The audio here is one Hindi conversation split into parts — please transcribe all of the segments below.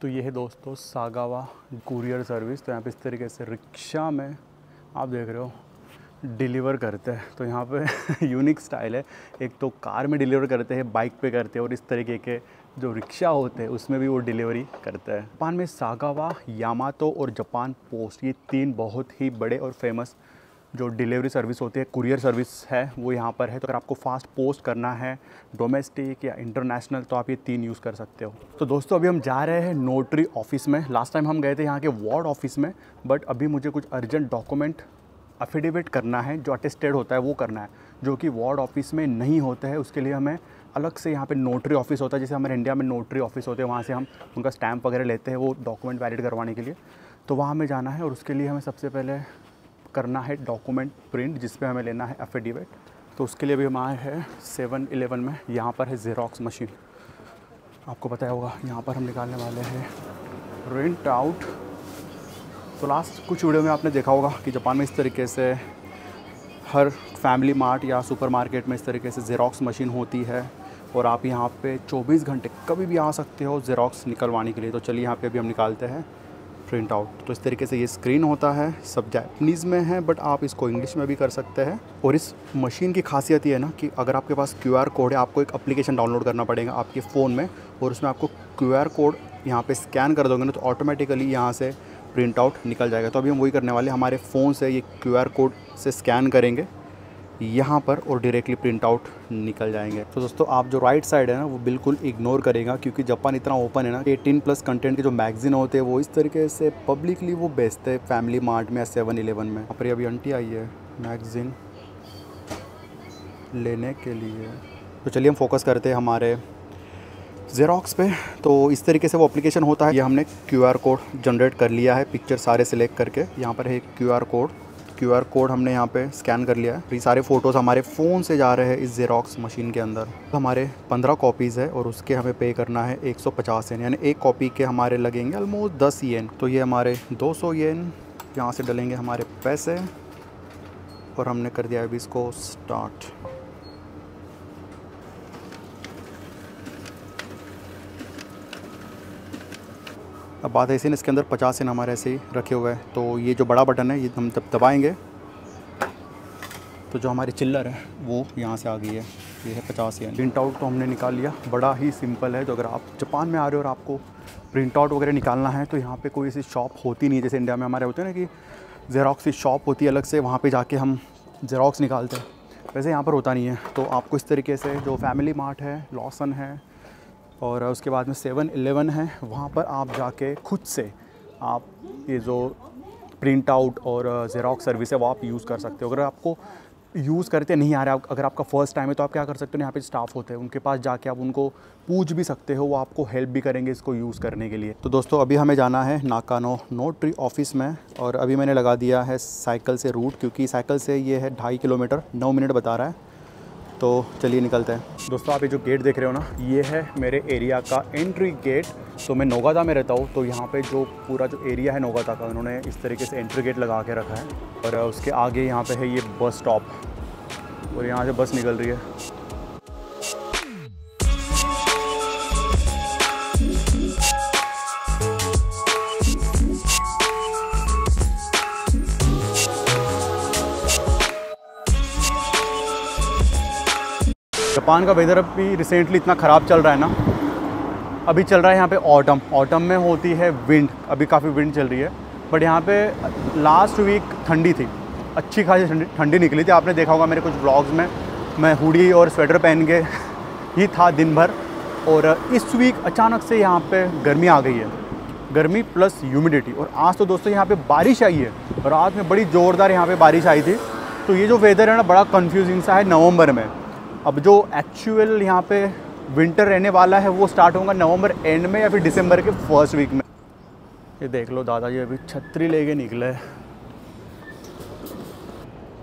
तो ये है दोस्तों सागावा कुरियर सर्विस। तो यहाँ पे इस तरीके से रिक्शा में आप देख रहे हो डिलीवर करते हैं। तो यहाँ पे यूनिक स्टाइल है, एक तो कार में डिलीवर करते हैं, बाइक पे करते हैं, और इस तरीके के जो रिक्शा होते हैं उसमें भी वो डिलीवरी करते हैं। जापान में सागावा, यामातो और जापान पोस्ट, ये तीन बहुत ही बड़े और फेमस जो डिलीवरी सर्विस होती है, कुरियर सर्विस है, वो यहाँ पर है। तो अगर आपको फास्ट पोस्ट करना है डोमेस्टिक या इंटरनेशनल तो आप ये तीन यूज़ कर सकते हो। तो दोस्तों अभी हम जा रहे हैं नोटरी ऑफिस में। लास्ट टाइम हम गए थे यहाँ के वार्ड ऑफिस में, बट अभी मुझे कुछ अर्जेंट डॉक्यूमेंट एफिडेविट करना है, जो अटेस्टेड होता है वो करना है, जो कि वार्ड ऑफिस में नहीं होता है। उसके लिए हमें अलग से यहाँ पे नोटरी ऑफिस होता है, जैसे हमारे इंडिया में नोटरी ऑफिस होते हैं, वहाँ से हम उनका स्टैम्प वगैरह लेते हैं वो डॉक्यूमेंट वैलिड करवाने के लिए। तो वहाँ हमें जाना है और उसके लिए हमें सबसे पहले करना है डॉक्यूमेंट प्रिंट, जिस पे हमें लेना है एफिडेविट। तो उसके लिए भी हम आए हैं 7-Eleven में। यहाँ पर है ज़ेरॉक्स मशीन, आपको पता होगा, यहाँ पर हम निकालने वाले हैं प्रिंट आउट। तो लास्ट कुछ वीडियो में आपने देखा होगा कि जापान में इस तरीके से हर फैमिली मार्ट या सुपरमार्केट में इस तरीके से ज़ेरॉक्स मशीन होती है, और आप यहाँ पे 24 घंटे कभी भी आ सकते हो ज़ेरॉक्स निकलवाने के लिए। तो चलिए यहाँ पे अभी हम निकालते हैं प्रिंट आउट। तो इस तरीके से ये स्क्रीन होता है, सब जापानीज़ में है, बट आप इसको इंग्लिश में भी कर सकते हैं। और इस मशीन की खासियत ये है ना कि अगर आपके पास QR कोड है, आपको एक एप्लीकेशन डाउनलोड करना पड़ेगा आपके फ़ोन में, और उसमें आपको QR कोड यहाँ पे स्कैन कर दोगे ना, तो ऑटोमेटिकली यहाँ से प्रिंट आउट निकल जाएगा। तो अभी हम वही करने वाले, हमारे फ़ोन से ये QR कोड से स्कैन करेंगे यहाँ पर और डायरेक्टली प्रिंट आउट निकल जाएंगे। तो दोस्तों आप जो राइट साइड है ना वो बिल्कुल इग्नोर करेगा, क्योंकि जापान इतना ओपन है ना, 18+ कंटेंट के जो मैगजीन होते हैं वो इस तरीके से पब्लिकली वो बेचते हैं फैमिली मार्ट में या 7-Eleven में। यहाँ पर अभी आंटी आई है मैगजीन लेने के लिए। तो चलिए हम फोकस करते हैं हमारे ज़ेरॉक्स पे। तो इस तरीके से वो एप्लीकेशन होता है। ये हमने QR कोड जनरेट कर लिया है, पिक्चर सारे सिलेक्ट करके। यहाँ पर है QR कोड हमने यहाँ पे स्कैन कर लिया है। ये सारे फ़ोटोज़ हमारे फ़ोन से जा रहे हैं इस ज़ेरॉक्स मशीन के अंदर। तो हमारे 15 कॉपीज़ है और उसके हमें पे करना है 150 येन, यानी एक कॉपी के हमारे लगेंगे ऑलमोस्ट 10 येन। तो ये हमारे 200 येन, यहाँ से डलेंगे हमारे पैसे, और हमने कर दिया अभी इसको स्टार्ट। अब बात ऐसी ना, इसके अंदर 50 येन हमारे ऐसे ही रखे हुए हैं। तो ये जो बड़ा बटन है ये हम तब दबाएंगे तो जो हमारी चिल्लर है वो यहाँ से आ गई है, ये है 50 येन। प्रिंट आउट तो हमने निकाल लिया, बड़ा ही सिंपल है। तो अगर आप जापान में आ रहे हो और आपको प्रिंट आउट वगैरह निकालना है तो यहाँ पे कोई ऐसी शॉप होती नहीं, जैसे इंडिया में हमारे होते हैं ना कि ज़ेरॉक्स की शॉप होती है अलग से, वहाँ पर जाके हम ज़ेरॉक्स निकालते हैं, वैसे यहाँ पर होता नहीं है। तो आपको इस तरीके से जो फैमिली मार्ट है, लॉसन है, और उसके बाद में 7-Eleven है, वहाँ पर आप जाके खुद से आप ये जो प्रिंट आउट और ज़ेरॉक्स सर्विस है वो आप यूज़ कर सकते हो। अगर आपको यूज़ करते नहीं आ रहा, अगर आपका फ़र्स्ट टाइम है, तो आप क्या कर सकते हो, यहाँ पे स्टाफ होते हैं, उनके पास जाके आप उनको पूछ भी सकते हो, वो आपको हेल्प भी करेंगे इसको यूज़ करने के लिए। तो दोस्तों अभी हमें जाना है नाकानो नोटरी ऑफिस में, और अभी मैंने लगा दिया है साइकिल से रूट, क्योंकि साइकिल से ये है 2.5 किलोमीटर, 9 मिनट बता रहा है। तो चलिए निकलते हैं। दोस्तों आप ये जो गेट देख रहे हो ना, ये है मेरे एरिया का एंट्री गेट। तो मैं नोगाता में रहता हूँ, तो यहाँ पे जो पूरा जो एरिया है नोगाता का, उन्होंने इस तरीके से एंट्री गेट लगा के रखा है। और उसके आगे यहाँ पे है ये बस स्टॉप, और यहाँ से बस निकल रही है। जापान का वेदर अभी रिसेंटली इतना ख़राब चल रहा है ना, अभी चल रहा है यहाँ पे ऑटम में होती है विंड, अभी काफ़ी विंड चल रही है। बट यहाँ पे लास्ट वीक ठंडी थी, अच्छी खासी ठंडी निकली थी। आपने देखा होगा मेरे कुछ व्लॉग्स में, मैं हुडी और स्वेटर पहन के ही था दिन भर। और इस वीक अचानक से यहाँ पे गर्मी आ गई है, गर्मी प्लस ह्यूमिडिटी। और आज तो दोस्तों यहाँ पे बारिश आई है, रात में बड़ी ज़ोरदार यहाँ पे बारिश आई थी। तो ये जो वेदर है ना बड़ा कन्फ्यूजिंग सा है नवंबर में। अब जो एक्चुअल यहाँ पे विंटर रहने वाला है वो स्टार्ट होगा नवंबर एंड में या फिर दिसंबर के फर्स्ट वीक में। ये देख लो दादाजी अभी छतरी लेके निकले।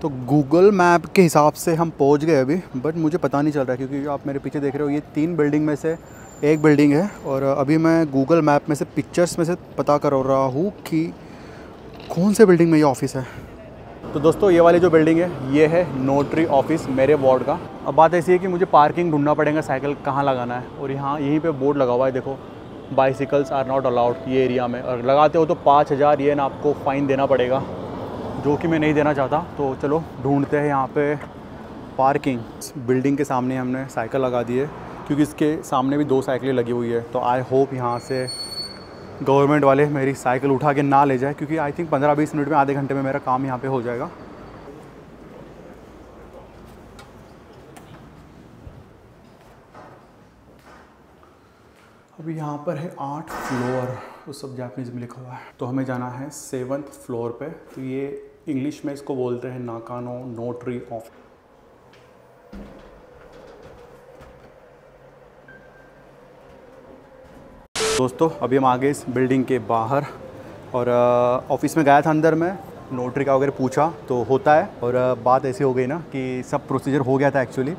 तो गूगल मैप के हिसाब से हम पहुँच गए अभी, बट मुझे पता नहीं चल रहा है, क्योंकि आप मेरे पीछे देख रहे हो ये 3 बिल्डिंग में से एक बिल्डिंग है। और अभी मैं गूगल मैप में से पिक्चर्स में से पता कर रहा हूँ कि कौन से बिल्डिंग में ये ऑफिस है। तो दोस्तों ये वाली जो बिल्डिंग है ये है नोटरी ऑफिस मेरे वार्ड का। अब बात ऐसी है कि मुझे पार्किंग ढूंढना पड़ेगा, साइकिल कहाँ लगाना है। और यहाँ यहीं पे बोर्ड लगा हुआ है, देखो बाइसिकल्स आर नॉट अलाउड ये एरिया में, और लगाते हो तो 5000 येन आपको फ़ाइन देना पड़ेगा, जो कि मैं नहीं देना चाहता। तो चलो ढूंढते हैं यहाँ पे पार्किंग। बिल्डिंग के सामने हमने साइकिल लगा दी है, क्योंकि इसके सामने भी 2 साइकिलें लगी हुई है। तो आई होप यहाँ से गवर्नमेंट वाले मेरी साइकिल उठा के ना ले जाए, क्योंकि आई थिंक 15-20 मिनट में, आधे घंटे में मेरा काम यहाँ पे हो जाएगा। अभी यहाँ पर है 8 फ्लोर, वो सब जापानीज़ में लिखा हुआ है। तो हमें जाना है 7th फ्लोर पे। तो ये इंग्लिश में इसको बोलते हैं नाकानो नोटरी ऑफिस। दोस्तों अभी हम आ गए इस बिल्डिंग के बाहर, और ऑफिस में गया था अंदर में, नोटरी का वगैरह पूछा तो होता है। और बात ऐसी हो गई ना कि सब प्रोसीजर हो गया था एक्चुअली,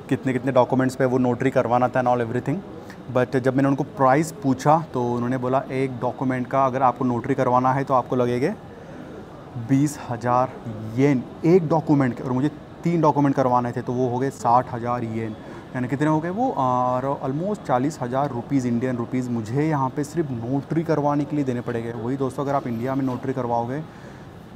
कितने कितने डॉक्यूमेंट्स पे वो नोटरी करवाना था एंड ऑल एवरीथिंग। बट जब मैंने उनको प्राइस पूछा तो उन्होंने बोला एक डॉक्यूमेंट का अगर आपको नोटरी करवाना है तो आपको लगेगा 20,000 येन एक डॉक्यूमेंट के, और मुझे 3 डॉक्यूमेंट करवाने थे तो वो हो गए 60,000 येन, यानी कितने हो गए वो ऑलमोस्ट 40,000 रुपीज़, इंडियन रुपीज़ मुझे यहाँ पे सिर्फ नोटरी करवाने के लिए देने पड़ेंगे। वही दोस्तों अगर आप इंडिया में नोटरी करवाओगे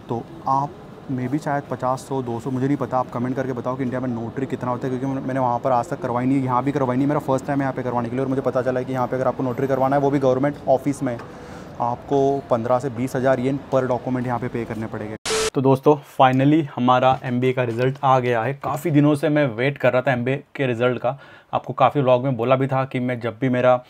तो आप मे भी शायद 50, 100, 200, मुझे नहीं पता, आप कमेंट करके बताओ कि इंडिया में नोटरी कितना होता है, क्योंकि मैंने वहाँ पर आज तक करवाई नहीं है, यहाँ भी करवाई नहीं, मेरा फर्स्ट टाइम है यहाँ पे करवाने के लिए। और मुझे पता चला है कि यहाँ पे अगर आपको नोटरी करवाना है वो भी गवर्नमेंट ऑफिस में, आपको 15 से 20,000 येन पर डॉक्यूमेंट यहाँ पे पे करने पड़ेंगे। तो दोस्तों फाइनली हमारा MBA का रिज़ल्ट आ गया है। काफ़ी दिनों से मैं वेट कर रहा था MBA के रिज़ल्ट का। आपको काफ़ी व्लॉग में बोला भी था कि मैं जब भी मेरा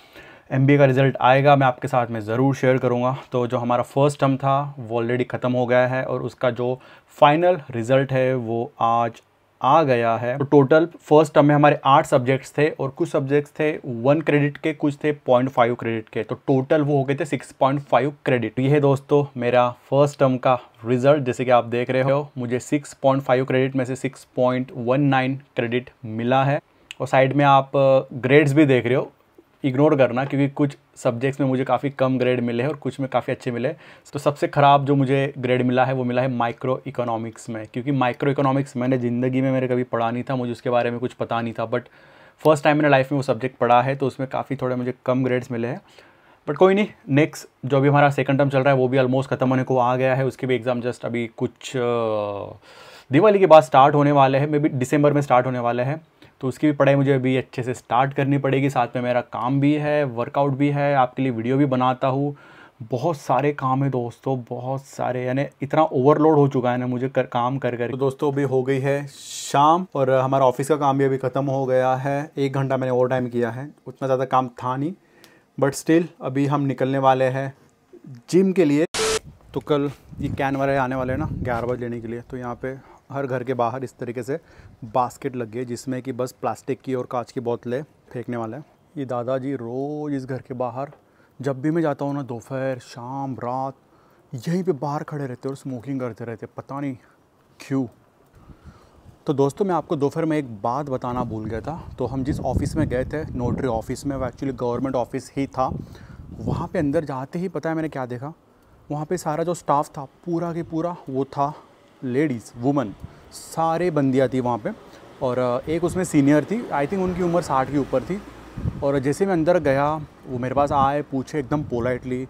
MBA का रिज़ल्ट आएगा मैं आपके साथ में ज़रूर शेयर करूँगा। तो जो हमारा फर्स्ट टर्म था वो ऑलरेडी ख़त्म हो गया है, और उसका जो फाइनल रिज़ल्ट है वो आज आ गया है। तो टोटल फर्स्ट टर्म में हमारे 8 सब्जेक्ट्स थे, और कुछ सब्जेक्ट्स थे 1 क्रेडिट के, कुछ थे 0.5 क्रेडिट के। तो टोटल वो हो गए थे 6.5 क्रेडिट। ये है दोस्तों मेरा फर्स्ट टर्म का रिज़ल्ट। जैसे कि आप देख रहे हो मुझे 6.5 क्रेडिट में से 6.19 क्रेडिट मिला है। और साइड में आप ग्रेड्स भी देख रहे हो, इग्नोर करना, क्योंकि कुछ सब्जेक्ट्स में मुझे काफ़ी कम ग्रेड मिले हैं और कुछ में काफ़ी अच्छे मिले। तो सबसे ख़राब जो मुझे ग्रेड मिला है वो मिला है माइक्रो इकोनॉमिक्स में, क्योंकि माइक्रो इकोनॉमिक्स मैंने ज़िंदगी में मेरे कभी पढ़ा नहीं था, मुझे उसके बारे में कुछ पता नहीं था। बट फर्स्ट टाइम मैंने लाइफ में वो सब्जेक्ट पढ़ा है, तो उसमें काफ़ी थोड़े मुझे कम ग्रेड्स मिले हैं। बट कोई नहीं, नेक्स्ट जो भी हमारा सेकंड टर्म चल रहा है वो भी ऑलमोस्ट ख़त्म होने को आ गया है। उसके भी एग्ज़ाम जस्ट अभी कुछ दिवाली के बाद स्टार्ट होने वाले हैं, मे बी दिसंबर में स्टार्ट होने वाले हैं। तो उसकी भी पढ़ाई मुझे अभी अच्छे से स्टार्ट करनी पड़ेगी। साथ में मेरा काम भी है, वर्कआउट भी है, आपके लिए वीडियो भी बनाता हूँ, बहुत सारे काम है दोस्तों, बहुत सारे, यानी इतना ओवरलोड हो चुका है ना मुझे काम कर कर। तो दोस्तों अभी हो गई है शाम, और हमारा ऑफिस का काम भी अभी ख़त्म हो गया है। 1 घंटा मैंने ओवर टाइम किया है, उतना ज़्यादा काम था नहीं, बट स्टिल अभी हम निकलने वाले हैं जिम के लिए। तो कल ये कैन वाले आने वाले हैं ना 11 बजे लेने के लिए। तो यहाँ पे हर घर के बाहर इस तरीके से बास्केट लग गई, जिसमें कि बस प्लास्टिक की और कांच की बोतलें फेंकने वाले हैं। ये दादाजी रोज़ इस घर के बाहर, जब भी मैं जाता हूँ ना, दोपहर, शाम, रात, यहीं पे बाहर खड़े रहते और स्मोकिंग करते रहते, पता नहीं क्यों। तो दोस्तों मैं आपको दोपहर में एक बात बताना भूल गया था। तो हम जिस ऑफ़िस में गए थे, नोटरी ऑफिस में, वो एक्चुअली गवर्नमेंट ऑफिस ही था। वहाँ पे अंदर जाते ही पता है मैंने क्या देखा, वहाँ पे सारा जो स्टाफ था पूरा के पूरा वो था लेडीज़, वुमन, सारे बंदियाँ थी वहाँ पे। और एक उसमें सीनियर थी, आई थिंक उनकी उम्र 60 के ऊपर थी। और जैसे मैं अंदर गया वो मेरे पास आए, पूछे एकदम पोलाइटली,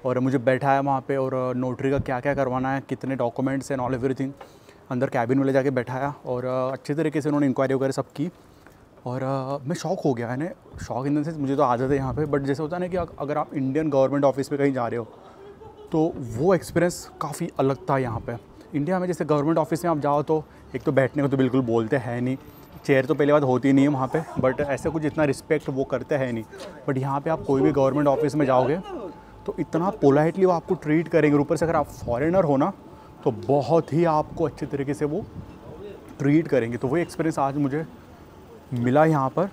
और मुझे बैठाया वहाँ पे, और नोटरी का क्या क्या करवाना है, कितने डॉक्यूमेंट्स एंड ऑल एवरीथिंग, अंदर कैबिन में ले जाके बैठाया, और अच्छे तरीके से उन्होंने इंक्वायरी वगैरह सब की। और मैं शॉक हो गया, है शॉक इन द सेंस, मुझे तो आदत है यहाँ पे, बट जैसे होता है ना कि अगर आप इंडियन गवर्नमेंट ऑफिस में कहीं जा रहे हो तो वो एक्सपीरियंस काफ़ी अलग था यहाँ पे। इंडिया में जैसे गवर्नमेंट ऑफिस में आप जाओ तो एक तो बैठने को तो बिल्कुल बोलते हैं नहीं, चेयर तो पहले बात होती नहीं है वहाँ पे, बट ऐसे कुछ इतना रिस्पेक्ट वो करते हैं नहीं। बट यहाँ पे आप कोई भी गवर्नमेंट ऑफिस में जाओगे तो इतना पोलाइटली वो आपको ट्रीट करेंगे। ऊपर से अगर आप फॉरेनर हो ना तो बहुत ही आपको अच्छे तरीके से वो ट्रीट करेंगे। तो वही एक्सपीरियंस आज मुझे मिला यहाँ पर।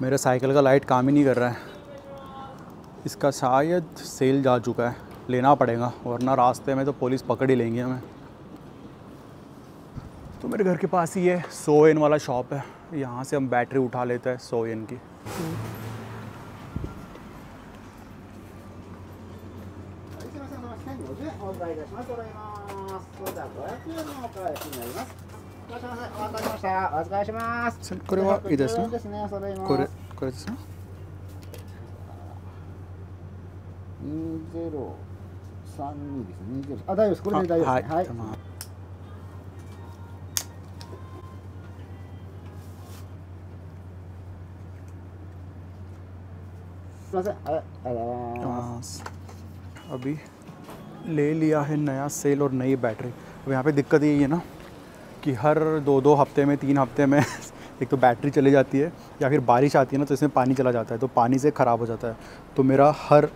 मेरा साइकिल का लाइट काम ही नहीं कर रहा है, इसका शायद सेल जा चुका है, लेना पड़ेगा, वरना रास्ते में तो पुलिस पकड़ ही लेंगे हमें। तो मेरे घर के पास ही ये 100 येन वाला शॉप है, यहाँ से हम बैटरी उठा लेते हैं 100 येन की। これはいいですね。これですね。2032ですね。20。あ、大丈夫です。これで大丈夫ですね。はい。すいません。ありがとうございます。अभी ले लिया है नया सेल और नई बैटरी। अब यहाँ पे दिक्कत यही है ना कि हर 2-2 हफ्ते में 3 हफ्ते में एक तो बैटरी चली जाती है या फिर बारिश आती है ना, तो इसमें पानी चला जाता है, तो पानी से ख़राब हो जाता है। तो मेरा हर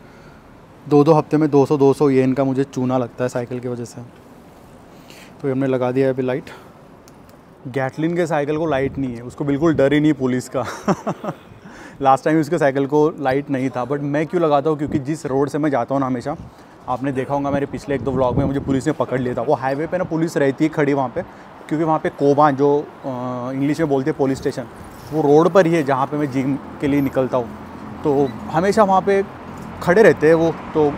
2-2 हफ्ते में 200 येन का मुझे चूना लगता है साइकिल की वजह से। तो हमने लगा दिया है अभी लाइट। गैटलिन के साइकिल को लाइट नहीं है, उसको बिल्कुल डर ही नहीं पुलिस का। लास्ट टाइम उसके साइकिल को लाइट नहीं था, बट मैं क्यों लगाता हूँ, क्योंकि जिस रोड से मैं जाता हूँ ना, हमेशा आपने देखा होगा मेरे पिछले 1-2 व्लॉग में मुझे पुलिस ने पकड़ लिया था। वो हाईवे पे ना पुलिस रहती है खड़ी वहाँ पे, क्योंकि वहाँ पे कोबान जो इंग्लिश में बोलते हैं पुलिस स्टेशन, वो रोड पर ही है जहाँ पे मैं जिम के लिए निकलता हूँ। तो हमेशा वहाँ पे खड़े रहते हैं वो, तो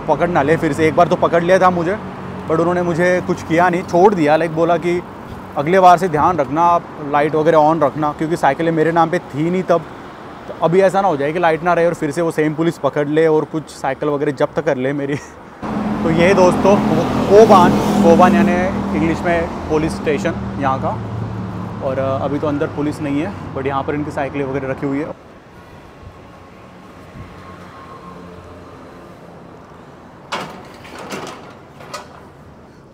पकड़ ना ले फिर से। एक बार तो पकड़ लिया था मुझे, बट उन्होंने मुझे कुछ किया नहीं, छोड़ दिया। लाइक बोला कि अगले बार से ध्यान रखना, आप लाइट वगैरह ऑन रखना, क्योंकि साइकिलें मेरे नाम पे थी नहीं तब। तो अभी ऐसा ना हो जाए कि लाइट ना रहे और फिर से वो सेम पुलिस पकड़ ले और कुछ साइकिल वगैरह जब्त कर ले मेरी। तो ये दोस्तों कोबान यानी इंग्लिश में पुलिस स्टेशन यहाँ का। और अभी तो अंदर पुलिस नहीं है, बट यहाँ पर इनकी साइकिलें वगैरह रखी हुई है।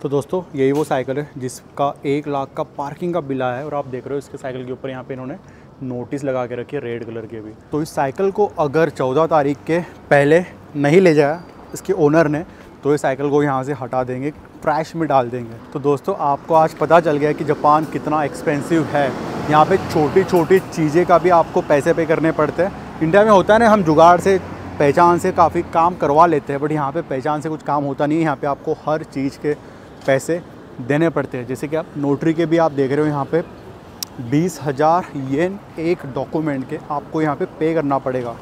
तो दोस्तों यही वो साइकिल है जिसका 1 लाख का पार्किंग का बिल आया है, और आप देख रहे हो इसके साइकिल के ऊपर यहाँ पे इन्होंने नोटिस लगा के रखी है रेड कलर के भी। तो इस साइकिल को अगर 14 तारीख के पहले नहीं ले जाया इसके ओनर ने, तो इस साइकिल को यहाँ से हटा देंगे, ट्रैश में डाल देंगे। तो दोस्तों आपको आज पता चल गया कि जापान कितना एक्सपेंसिव है। यहाँ पे छोटी छोटी चीज़ें का भी आपको पैसे पे करने पड़ते हैं। इंडिया में होता है ना, हम जुगाड़ से पहचान से काफ़ी काम करवा लेते हैं, बट यहाँ पे पहचान से कुछ काम होता नहीं है। यहाँ पे आपको हर चीज़ के पैसे देने पड़ते हैं। जैसे कि आप नोटरी के भी आप देख रहे हो, यहाँ पे 20,000 येन एक डॉक्यूमेंट के आपको यहाँ पे पे करना पड़ेगा।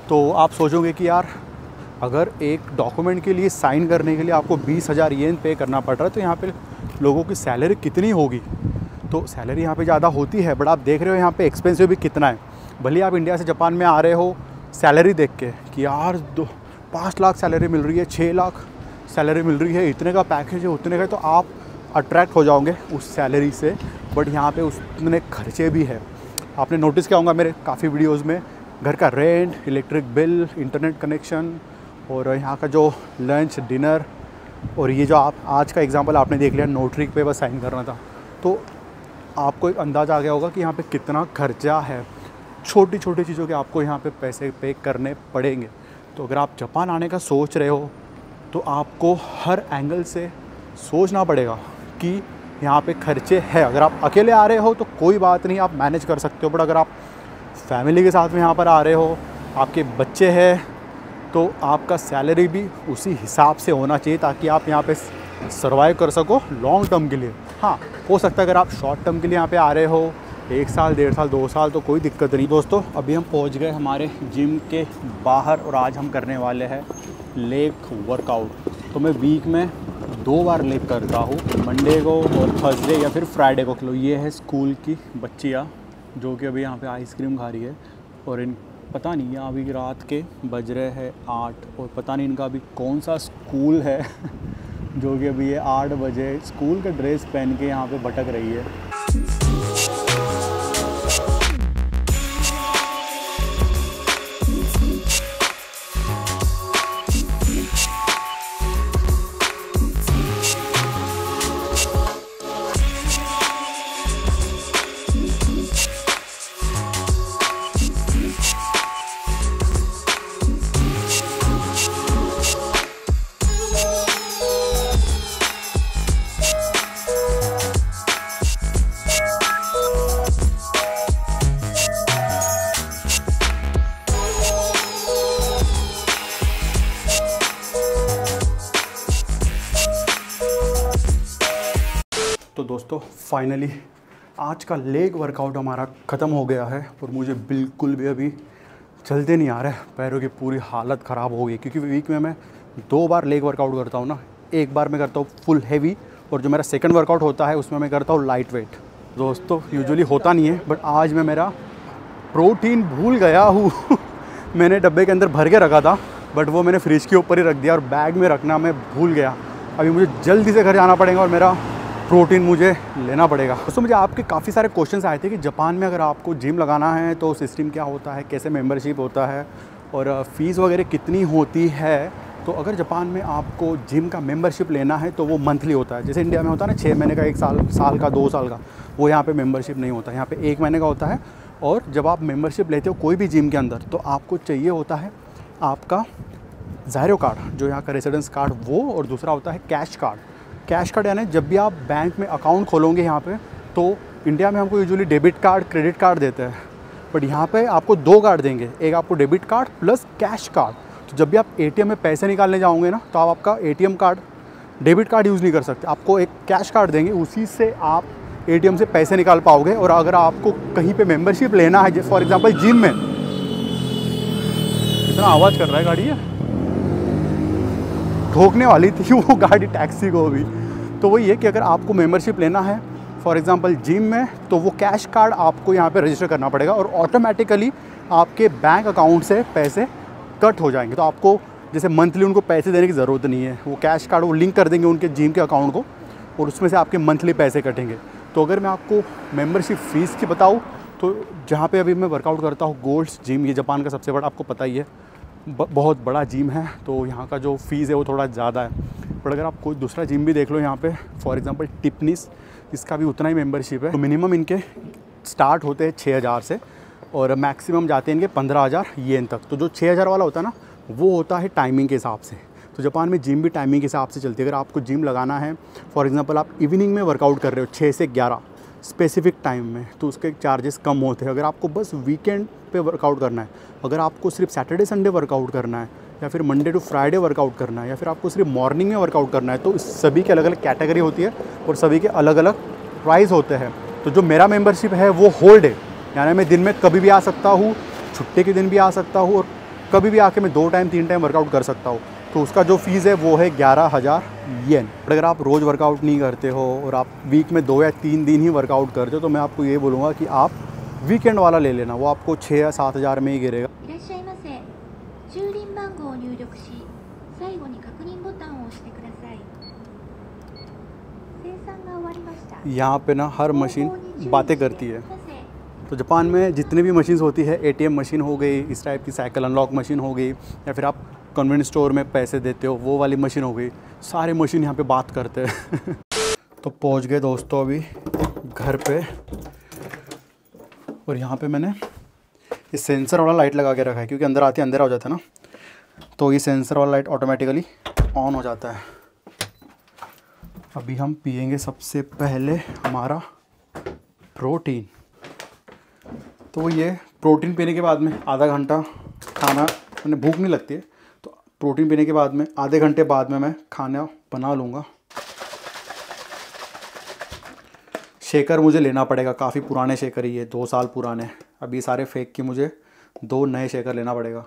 तो आप सोचोगे कि यार अगर एक डॉक्यूमेंट के लिए साइन करने के लिए आपको 20,000 येन पे करना पड़ रहा है, तो यहाँ पे लोगों की सैलरी कितनी होगी। तो सैलरी यहाँ पे ज़्यादा होती है, बट आप देख रहे हो यहाँ पे एक्सपेंसिव भी कितना है। भले आप इंडिया से जापान में आ रहे हो सैलरी देख के कि यार 5 लाख सैलरी मिल रही है, 6 लाख सैलरी मिल रही है, इतने का पैकेज है, उतने का, तो आप अट्रैक्ट हो जाओगे उस सैलरी से। बट यहाँ पे उतने खर्चे भी है। आपने नोटिस किया होगा मेरे काफ़ी वीडियोस में, घर का rent, electric bill, internet connection, और यहाँ का जो लंच डिनर, और ये जो आप आज का एग्जांपल आपने देख लिया, नोटरी पे बस साइन करना था। तो आपको एक अंदाज़ा आ गया होगा कि यहाँ पे कितना खर्चा है। छोटी छोटी चीज़ों के आपको यहाँ पे पैसे पे करने पड़ेंगे। तो अगर आप जापान आने का सोच रहे हो, तो आपको हर एंगल से सोचना पड़ेगा कि यहाँ पे खर्चे हैं। अगर आप अकेले आ रहे हो तो कोई बात नहीं, आप मैनेज कर सकते हो, बट अगर आप फैमिली के साथ में यहाँ पर आ रहे हो, आपके बच्चे हैं, तो आपका सैलरी भी उसी हिसाब से होना चाहिए, ताकि आप यहाँ पे सर्वाइव कर सको लॉन्ग टर्म के लिए। हाँ, हो सकता है अगर आप शॉर्ट टर्म के लिए यहाँ पे आ रहे हो, 1 साल, 1.5 साल, 2 साल, तो कोई दिक्कत नहीं। दोस्तों अभी हम पहुँच गए हमारे जिम के बाहर, और आज हम करने वाले हैं लेग वर्कआउट। तो मैं वीक में 2 बार लेग करता हूँ, मंडे को और थर्सडे या फिर फ्राइडे को। तो ये है स्कूल की बच्चियाँ जो कि अभी यहाँ पे आइसक्रीम खा रही है, और इन पता नहीं है अभी रात के बज रहे हैं 8, और पता नहीं इनका अभी कौन सा स्कूल है जो कि अभी ये 8 बजे स्कूल का ड्रेस पहन के यहाँ पे भटक रही है। तो दोस्तों फाइनली आज का लेग वर्कआउट हमारा ख़त्म हो गया है, और मुझे बिल्कुल भी अभी चलते नहीं आ रहा है, पैरों की पूरी हालत ख़राब हो गई। क्योंकि वीक में मैं 2 बार लेग वर्कआउट करता हूँ ना, एक बार मैं करता हूँ फुल हैवी, और जो मेरा सेकंड वर्कआउट होता है उसमें मैं करता हूँ लाइट वेट। दोस्तों यूजुअली होता नहीं है, बट आज मैं मेरा प्रोटीन भूल गया हूँ। मैंने डब्बे के अंदर भर के रखा था, बट वो मैंने फ्रिज के ऊपर ही रख दिया और बैग में रखना मैं भूल गया। अभी मुझे जल्दी से घर जाना पड़ेगा और मेरा प्रोटीन मुझे लेना पड़ेगा। दोस्तों मुझे आपके काफ़ी सारे क्वेश्चंस आए थे कि जापान में अगर आपको जिम लगाना है तो सिस्टम क्या होता है, कैसे मेंबरशिप होता है और फ़ीस वगैरह कितनी होती है। तो अगर जापान में आपको जिम का मेंबरशिप लेना है तो वो मंथली होता है। जैसे इंडिया में होता है ना 6 महीने का, 1 साल का, 2 साल का, वो यहाँ पे मेंबरशिप नहीं होता। यहाँ पे 1 महीने का होता है। और जब आप मेंबरशिप लेते हो कोई भी जिम के अंदर तो आपको चाहिए होता है आपका ज़ायरो कार्ड, जो यहाँ का रेसिडेंस कार्ड वो, और दूसरा होता है कैश कार्ड। कैश कार्ड यानी जब भी आप बैंक में अकाउंट खोलोगे यहाँ पे, तो इंडिया में हमको usually debit card, credit card देते हैं, बट यहाँ पे आपको 2 कार्ड देंगे। एक आपको debit card plus cash card. तो जब भी आप एटीएम में पैसे निकालने जाओगे ना, तो आप आपका ATM card, debit card use नहीं कर सकते। आपको एक कैश कार्ड देंगे, उसी से आप एटीएम से पैसे निकाल पाओगे। और अगर आपको कहीं पे मेंबरशिप लेना है, जैसे फॉर एग्जांपल जिम में, इतना आवाज़ कर रहा है गाड़ी है, ठोकने वाली थी वो गाड़ी टैक्सी को भी। तो वही है कि अगर आपको मेंबरशिप लेना है फॉर एग्जांपल जिम में, तो वो कैश कार्ड आपको यहाँ पे रजिस्टर करना पड़ेगा और ऑटोमेटिकली आपके बैंक अकाउंट से पैसे कट हो जाएंगे। तो आपको जैसे मंथली उनको पैसे देने की ज़रूरत नहीं है। वो कैश कार्ड वो लिंक कर देंगे उनके जिम के अकाउंट को और उसमें से आपके मंथली पैसे कटेंगे। तो अगर मैं आपको मेंबरशिप फ़ीस की बताऊँ तो जहाँ पे अभी मैं वर्कआउट करता हूँ, गोल्ड्स जिम, ये जापान का सबसे बड़ा, आपको पता ही है, बहुत बड़ा जिम है, तो यहाँ का जो फ़ीस है वो थोड़ा ज़्यादा है। बट अगर आप कोई दूसरा जिम भी देख लो यहाँ पे, फॉर एग्जांपल टिफनिस, इसका भी उतना ही मेंबरशिप है। तो मिनिमम इनके स्टार्ट होते हैं 6,000 से और मैक्सिमम जाते हैं इनके 15,000 येन तक। तो जो 6,000 वाला होता है ना, वो होता है टाइमिंग के हिसाब से। तो जापान में जिम भी टाइमिंग के हिसाब से चलती है। अगर आपको जिम लगाना है, फॉर एग्जांपल आप इवनिंग में वर्कआउट कर रहे हो 6 से 11 स्पेसिफिक टाइम में, तो उसके चार्जेस कम होते हैं। अगर आपको बस वीकेंड पे वर्कआउट करना है, अगर आपको सिर्फ सैटरडे संडे वर्कआउट करना है, या फिर मंडे टू फ्राइडे वर्कआउट करना है, या फिर आपको सिर्फ मॉर्निंग में वर्कआउट करना है, तो इस सभी की अलग अलग कैटेगरी होती है और सभी के अलग अलग प्राइस होते हैं। तो जो मेरा मेंबरशिप है वो होल डे, यानी मैं दिन में कभी भी आ सकता हूँ, छुट्टी के दिन भी आ सकता हूँ और कभी भी आके मैं 2 टाइम 3 टाइम वर्कआउट कर सकता हूँ। तो उसका जो फ़ीस है वो है 11,000 येन। अगर आप रोज़ वर्कआउट नहीं करते हो और आप वीक में 2 या 3 दिन ही वर्कआउट करते हो, तो मैं आपको ये बोलूँगा कि आप वीकेंड वाला ले लेना। वो आपको 6 या 7,000 में ही गिरेगा। यहाँ पे ना हर मशीन बातें करती है। तो जापान में जितने भी मशीन्स होती है, एटीएम मशीन हो गई, इस टाइप की साइकिल अनलॉक मशीन हो गई, या फिर आप कन्वीनियंस स्टोर में पैसे देते हो वो वाली मशीन हो गई, सारे मशीन यहाँ पे बात करते हैं। तो पहुँच गए दोस्तों अभी घर पे, और यहाँ पे मैंने ये सेंसर वाला लाइट लगा के रखा है, क्योंकि अंदर आते अंधेरा हो जाता है ना, तो ये सेंसर वाला लाइट ऑटोमेटिकली ऑन हो जाता है। अभी हम पिएंगे सबसे पहले हमारा प्रोटीन। तो वो ये प्रोटीन पीने के बाद में आधा घंटा खाना, मैंने भूख नहीं लगती है, तो प्रोटीन पीने के बाद में आधे घंटे बाद में मैं खाना बना लूँगा। शेकर मुझे लेना पड़ेगा, काफ़ी पुराने शेकर ही है, 2 साल पुराने। अभी सारे फेंक के मुझे 2 नए शेकर लेना पड़ेगा।